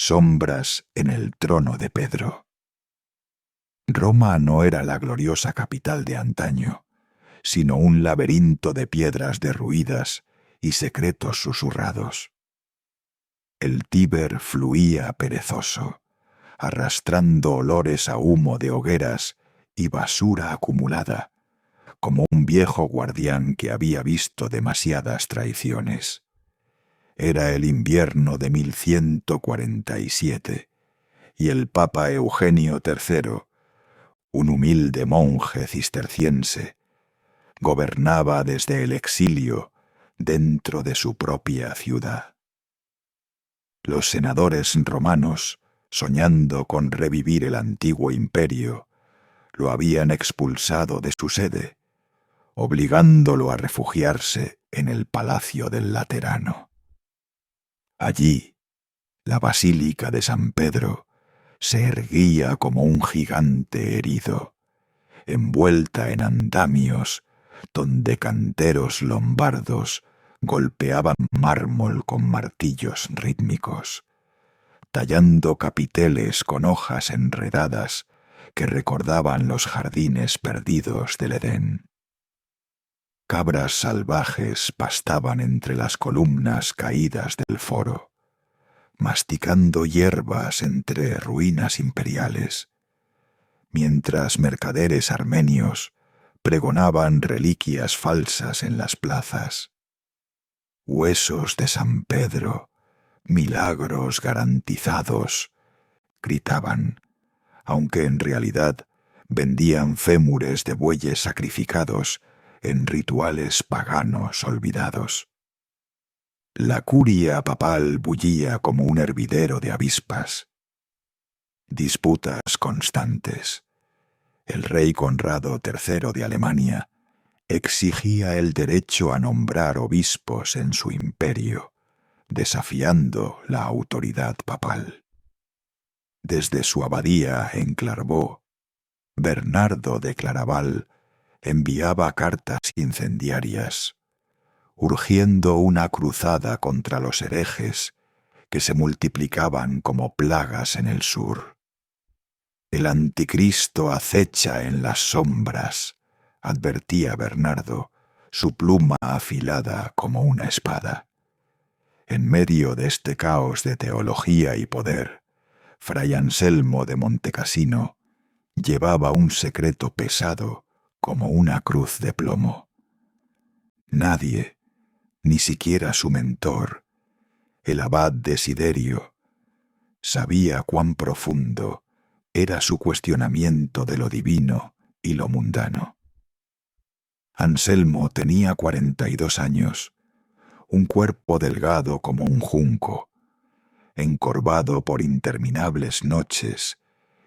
sombras en el trono de Pedro. Roma no era la gloriosa capital de antaño, sino un laberinto de piedras derruidas y secretos susurrados. El Tíber fluía perezoso, arrastrando olores a humo de hogueras y basura acumulada, como un viejo guardián que había visto demasiadas traiciones. Era el invierno de 1147, y el Papa Eugenio III, un humilde monje cisterciense, gobernaba desde el exilio dentro de su propia ciudad. Los senadores romanos, soñando con revivir el antiguo imperio, lo habían expulsado de su sede, obligándolo a refugiarse en el palacio del Laterano. Allí, la Basílica de San Pedro se erguía como un gigante herido, envuelta en andamios donde canteros lombardos golpeaban mármol con martillos rítmicos, tallando capiteles con hojas enredadas que recordaban los jardines perdidos del Edén. Cabras salvajes pastaban entre las columnas caídas del foro, masticando hierbas entre ruinas imperiales, mientras mercaderes armenios pregonaban reliquias falsas en las plazas. «Huesos de San Pedro, milagros garantizados», gritaban, aunque en realidad vendían fémures de bueyes sacrificados en rituales paganos olvidados. La curia papal bullía como un hervidero de avispas. Disputas constantes. El rey Conrado III de Alemania exigía el derecho a nombrar obispos en su imperio, desafiando la autoridad papal. Desde su abadía en Clairvaux, Bernardo de Claraval enviaba cartas incendiarias, urgiendo una cruzada contra los herejes que se multiplicaban como plagas en el sur. «El anticristo acecha en las sombras», advertía Bernardo, su pluma afilada como una espada. En medio de este caos de teología y poder, Fray Anselmo de Montecassino llevaba un secreto pesado como una cruz de plomo. Nadie, ni siquiera su mentor, el abad Desiderio, sabía cuán profundo era su cuestionamiento de lo divino y lo mundano. Anselmo tenía 42 años, un cuerpo delgado como un junco, encorvado por interminables noches,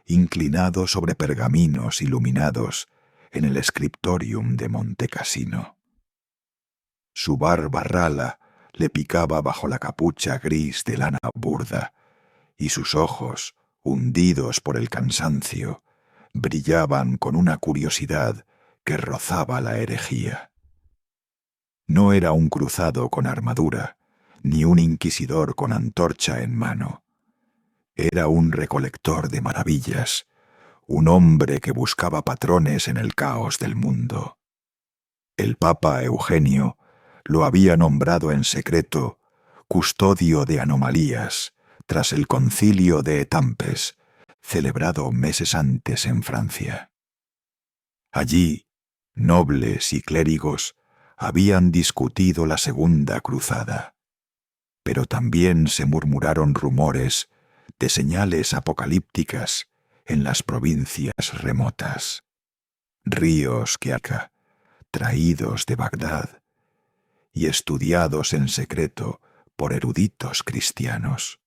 inclinado sobre pergaminos iluminados en el scriptorium de Montecassino. Su barba rala le picaba bajo la capucha gris de lana burda, y sus ojos, hundidos por el cansancio, brillaban con una curiosidad que rozaba la herejía. No era un cruzado con armadura, ni un inquisidor con antorcha en mano. Era un recolector de maravillas, un hombre que buscaba patrones en el caos del mundo. El Papa Eugenio lo había nombrado en secreto custodio de anomalías tras el concilio de Étampes, celebrado meses antes en Francia. Allí, nobles y clérigos habían discutido la Segunda Cruzada, pero también se murmuraron rumores de señales apocalípticas en las provincias remotas. Ríos que acá, traídos de Bagdad y estudiados en secreto por eruditos cristianos.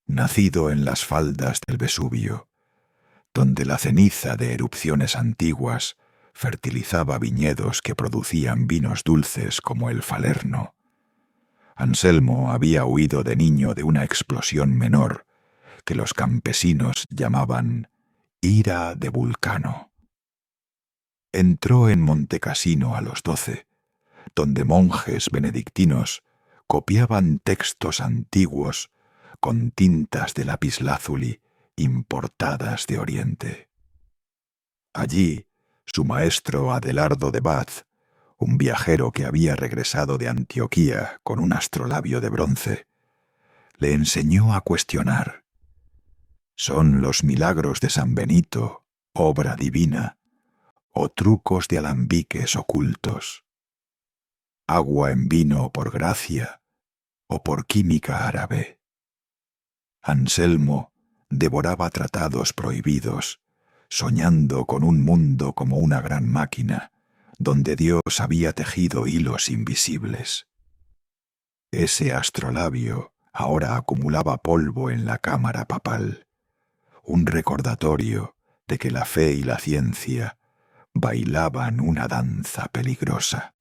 Nacido en las faldas del Vesubio, donde la ceniza de erupciones antiguas fertilizaba viñedos que producían vinos dulces como el Falerno, Anselmo había huido de niño de una explosión menor que los campesinos llamaban ira de Vulcano. Entró en Montecassino a los 12, donde monjes benedictinos copiaban textos antiguos con tintas de lapislázuli importadas de Oriente. Allí, su maestro Adelardo de Bath, un viajero que había regresado de Antioquía con un astrolabio de bronce, le enseñó a cuestionar. ¿Son los milagros de San Benito obra divina o trucos de alambiques ocultos? ¿Agua en vino por gracia o por química árabe? Anselmo devoraba tratados prohibidos, soñando con un mundo como una gran máquina, donde Dios había tejido hilos invisibles. Ese astrolabio ahora acumulaba polvo en la cámara papal, un recordatorio de que la fe y la ciencia bailaban una danza peligrosa.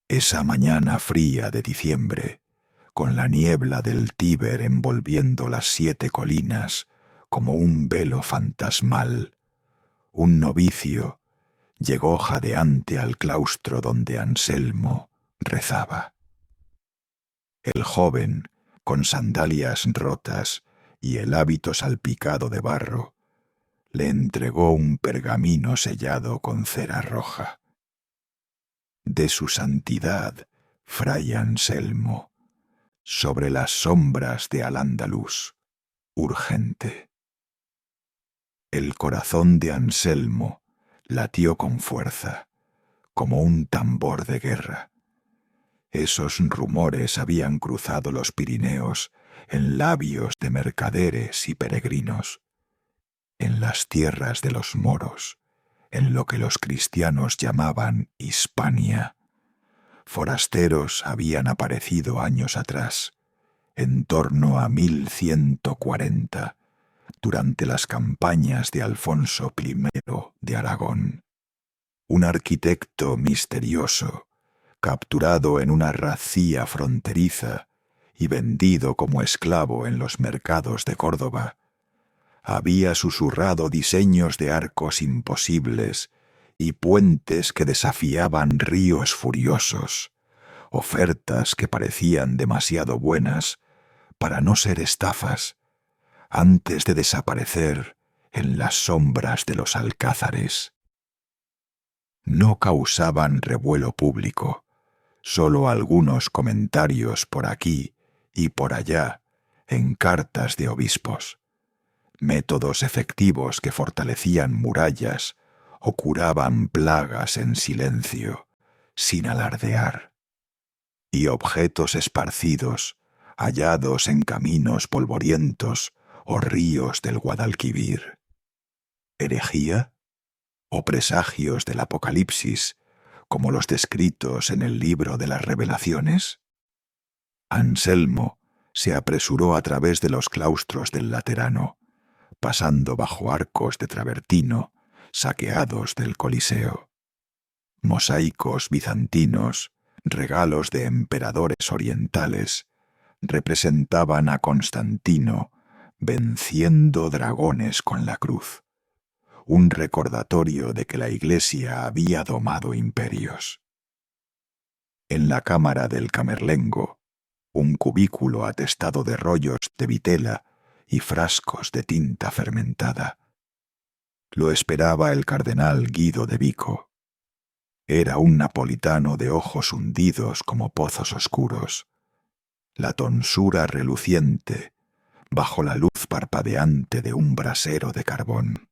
Esa mañana fría de diciembre, con la niebla del Tíber envolviendo las 7 colinas como un velo fantasmal, un novicio llegó jadeante al claustro donde Anselmo rezaba. El joven, con sandalias rotas y el hábito salpicado de barro, le entregó un pergamino sellado con cera roja. De su santidad, Fray Anselmo, sobre las sombras de Al-Ándalus, urgente. El corazón de Anselmo latió con fuerza, como un tambor de guerra. Esos rumores habían cruzado los Pirineos en labios de mercaderes y peregrinos, en las tierras de los moros, en lo que los cristianos llamaban Hispania. Forasteros habían aparecido años atrás, en torno a 1140, durante las campañas de Alfonso I de Aragón. Un arquitecto misterioso, capturado en una racía fronteriza y vendido como esclavo en los mercados de Córdoba, había susurrado diseños de arcos imposibles y puentes que desafiaban ríos furiosos, ofertas que parecían demasiado buenas para no ser estafas, antes de desaparecer en las sombras de los alcázares. No causaban revuelo público, solo algunos comentarios por aquí y por allá en cartas de obispos, métodos efectivos que fortalecían murallas o curaban plagas en silencio, sin alardear, y objetos esparcidos, hallados en caminos polvorientos o ríos del Guadalquivir. ¿Herejía? ¿O presagios del Apocalipsis, como los descritos en el libro de las Revelaciones? Anselmo se apresuró a través de los claustros del Laterano, pasando bajo arcos de travertino saqueados del Coliseo. Mosaicos bizantinos, regalos de emperadores orientales, representaban a Constantino venciendo dragones con la cruz, un recordatorio de que la Iglesia había domado imperios. En la cámara del camerlengo, un cubículo atestado de rollos de vitela y frascos de tinta fermentada, lo esperaba el cardenal Guido de Vico. Era un napolitano de ojos hundidos como pozos oscuros, la tonsura reluciente bajo la luz parpadeante de un brasero de carbón.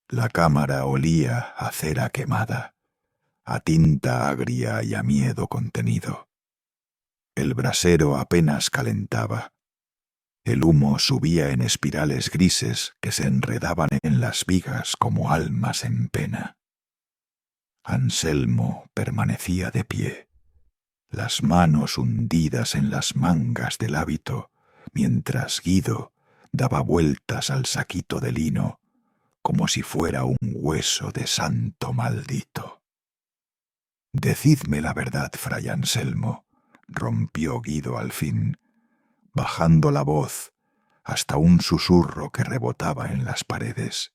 La cámara olía a cera quemada, a tinta agria y a miedo contenido. El brasero apenas calentaba. El humo subía en espirales grises que se enredaban en las vigas como almas en pena. Anselmo permanecía de pie, las manos hundidas en las mangas del hábito, mientras Guido daba vueltas al saquito de lino como si fuera un hueso de santo maldito. «Decidme la verdad, fray Anselmo», rompió Guido al fin, bajando la voz hasta un susurro que rebotaba en las paredes.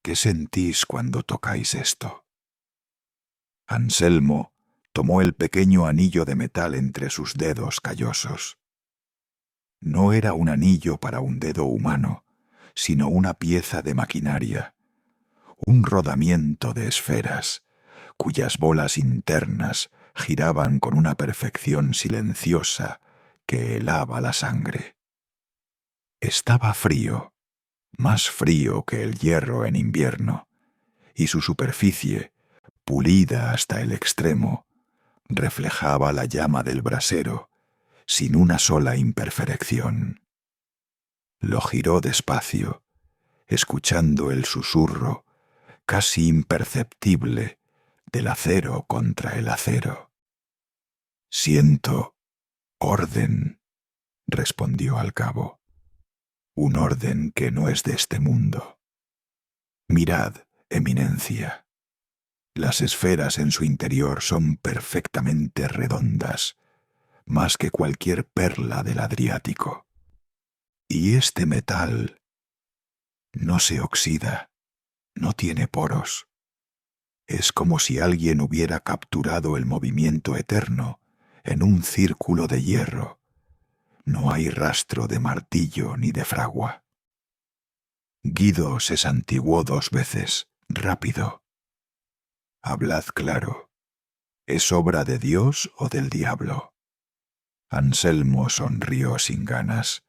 «¿Qué sentís cuando tocáis esto?» Anselmo tomó el pequeño anillo de metal entre sus dedos callosos. no era un anillo para un dedo humano, sino una pieza de maquinaria, un rodamiento de esferas, cuyas bolas internas giraban con una perfección silenciosa que helaba la sangre. Estaba frío, más frío que el hierro en invierno, y su superficie, pulida hasta el extremo, reflejaba la llama del brasero, sin una sola imperfección. Lo giró despacio, escuchando el susurro, casi imperceptible, del acero contra el acero. «Siento orden», respondió al cabo, «un orden que no es de este mundo. Mirad, eminencia, las esferas en su interior son perfectamente redondas, más que cualquier perla del Adriático. Y este metal no se oxida, no tiene poros. Es como si alguien hubiera capturado el movimiento eterno en un círculo de hierro. No hay rastro de martillo ni de fragua». Guido se santiguó 2 veces, rápido. «Hablad claro. ¿Es obra de Dios o del diablo?» Anselmo sonrió sin ganas,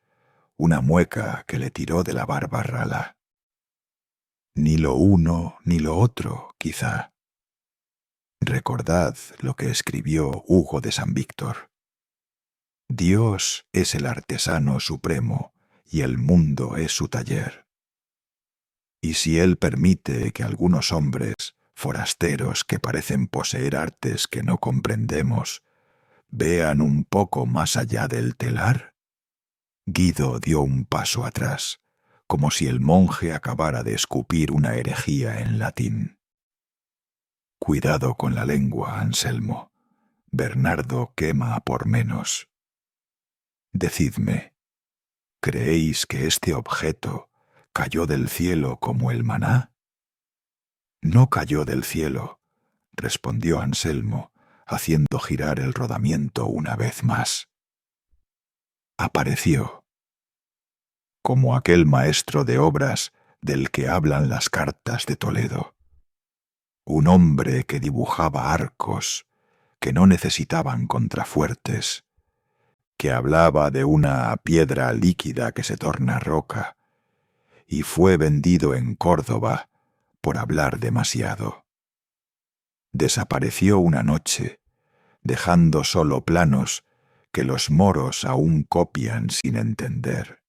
una mueca que le tiró de la barba rala. «Ni lo uno ni lo otro, quizá. Recordad lo que escribió Hugo de San Víctor. Dios es el artesano supremo y el mundo es su taller. Y si Él permite que algunos hombres, forasteros que parecen poseer artes que no comprendemos, vean un poco más allá del telar». Guido dio un paso atrás, como si el monje acabara de escupir una herejía en latín. «Cuidado con la lengua, Anselmo. Bernardo quema por menos. Decidme, ¿creéis que este objeto cayó del cielo como el maná?» «No cayó del cielo», respondió Anselmo, haciendo girar el rodamiento una vez más. «Apareció, como aquel maestro de obras del que hablan las cartas de Toledo. Un hombre que dibujaba arcos que no necesitaban contrafuertes, que hablaba de una piedra líquida que se torna roca, y fue vendido en Córdoba por hablar demasiado. Desapareció una noche, dejando solo planos que los moros aún copian sin entender.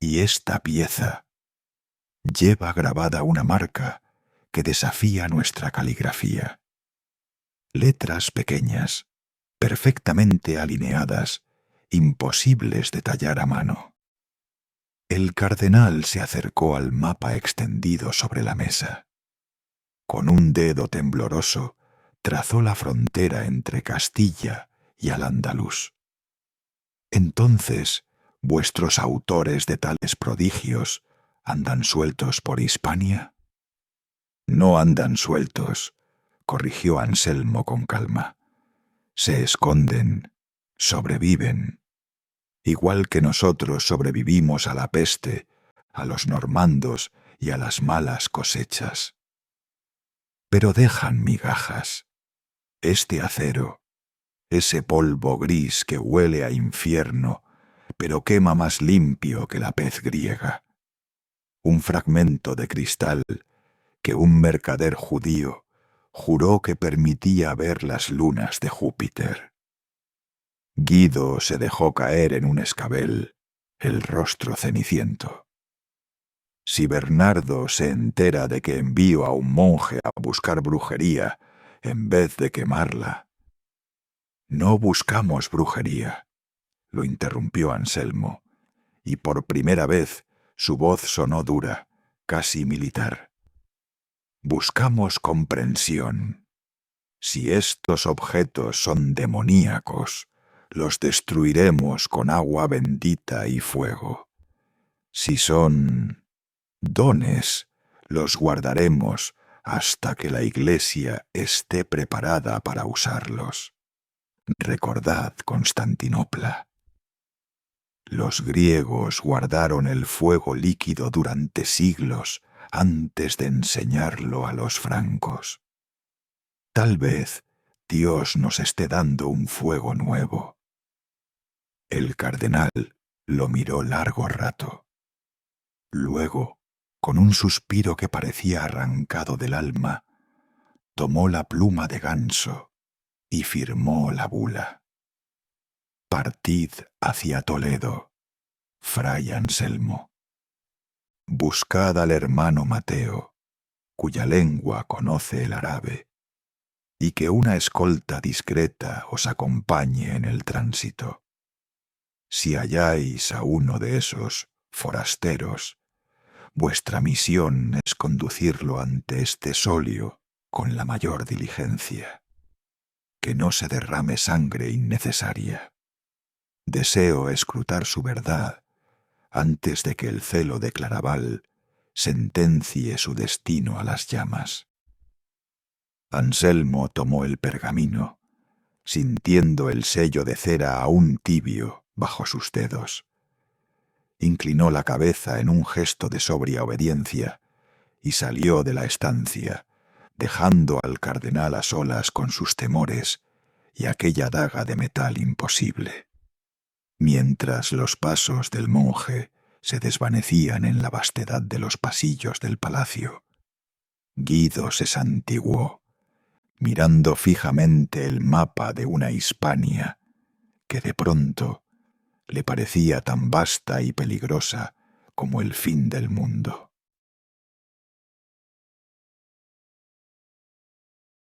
Y esta pieza lleva grabada una marca que desafía nuestra caligrafía. Letras pequeñas, perfectamente alineadas, imposibles de tallar a mano. El cardenal se acercó al mapa extendido sobre la mesa. Con un dedo tembloroso trazó la frontera entre Castilla y al-Ándalus. «Entonces, vuestros autores de tales prodigios andan sueltos por Hispania». «No andan sueltos», corrigió Anselmo con calma. «Se esconden, sobreviven, igual que nosotros sobrevivimos a la peste, a los normandos y a las malas cosechas. Pero dejan migajas. Este acero, ese polvo gris que huele a infierno, pero quema más limpio que la pez griega. Un fragmento de cristal que un mercader judío juró que permitía ver las lunas de Júpiter». Guido se dejó caer en un escabel, el rostro ceniciento. «Si Bernardo se entera de que envío a un monje a buscar brujería en vez de quemarla». «No buscamos brujería», lo interrumpió Anselmo, y por primera vez su voz sonó dura, casi militar. «Buscamos comprensión. Si estos objetos son demoníacos, los destruiremos con agua bendita y fuego. Si son dones, los guardaremos hasta que la Iglesia esté preparada para usarlos. Recordad Constantinopla». Los griegos guardaron el fuego líquido durante siglos antes de enseñarlo a los francos. Tal vez Dios nos esté dando un fuego nuevo. El cardenal lo miró largo rato. Luego, con un suspiro que parecía arrancado del alma, tomó la pluma de ganso y firmó la bula. Partid hacia Toledo, fray Anselmo. Buscad al hermano Mateo, cuya lengua conoce el árabe, y que una escolta discreta os acompañe en el tránsito. Si halláis a uno de esos forasteros, vuestra misión es conducirlo ante este solio con la mayor diligencia. Que no se derrame sangre innecesaria. Deseo escrutar su verdad antes de que el celo de Claraval sentencie su destino a las llamas. Anselmo tomó el pergamino, sintiendo el sello de cera aún tibio bajo sus dedos. Inclinó la cabeza en un gesto de sobria obediencia y salió de la estancia, dejando al cardenal a solas con sus temores y aquella daga de metal imposible. Mientras los pasos del monje se desvanecían en la vastedad de los pasillos del palacio, Guido se santiguó, mirando fijamente el mapa de una Hispania que de pronto le parecía tan vasta y peligrosa como el fin del mundo.